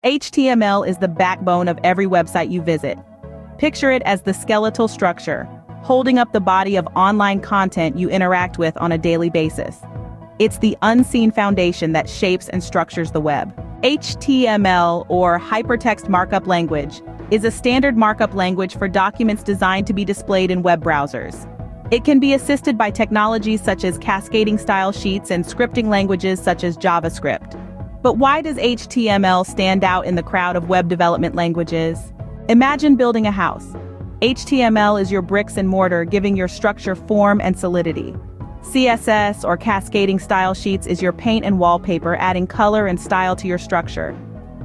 HTML is the backbone of every website you visit. Picture it as the skeletal structure, holding up the body of online content you interact with on a daily basis. It's the unseen foundation that shapes and structures the web. HTML, or Hypertext Markup Language, is a standard markup language for documents designed to be displayed in web browsers. It can be assisted by technologies such as cascading style sheets and scripting languages such as JavaScript. But why does HTML stand out in the crowd of web development languages? Imagine building a house. HTML is your bricks and mortar, giving your structure form and solidity. CSS, or cascading style sheets, is your paint and wallpaper, adding color and style to your structure.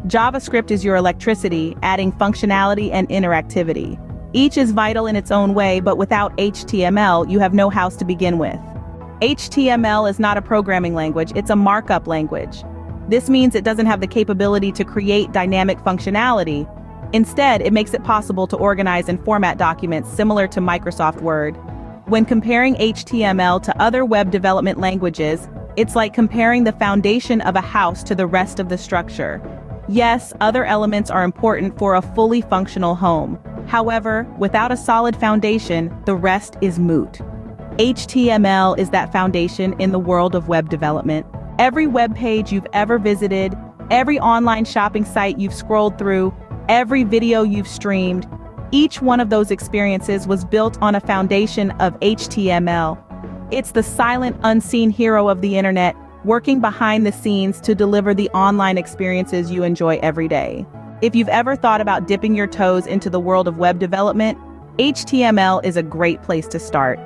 JavaScript is your electricity, adding functionality and interactivity. Each is vital in its own way, but without HTML, you have no house to begin with. HTML is not a programming language, it's a markup language. This means it doesn't have the capability to create dynamic functionality. Instead, it makes it possible to organize and format documents similar to Microsoft Word. When comparing HTML to other web development languages, it's like comparing the foundation of a house to the rest of the structure. Yes, other elements are important for a fully functional home. However, without a solid foundation, the rest is moot. HTML is that foundation in the world of web development. Every web page you've ever visited, every online shopping site you've scrolled through, every video you've streamed, each one of those experiences was built on a foundation of HTML. It's the silent, unseen hero of the internet, working behind the scenes to deliver the online experiences you enjoy every day. If you've ever thought about dipping your toes into the world of web development, HTML is a great place to start.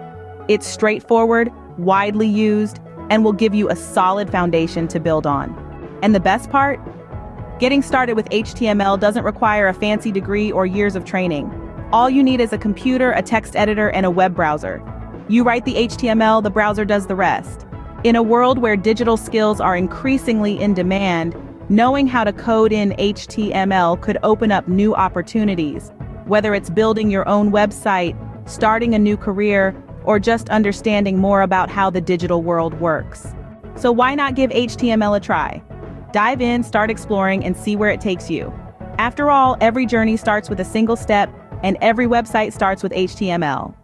It's straightforward, widely used, and will give you a solid foundation to build on. And the best part? Getting started with HTML doesn't require a fancy degree or years of training. All you need is a computer, a text editor, and a web browser. You write the HTML, the browser does the rest. In a world where digital skills are increasingly in demand, knowing how to code in HTML could open up new opportunities, whether it's building your own website, starting a new career, or just understanding more about how the digital world works. So why not give HTML a try? Dive in, start exploring, and see where it takes you. After all, every journey starts with a single step, and every website starts with HTML.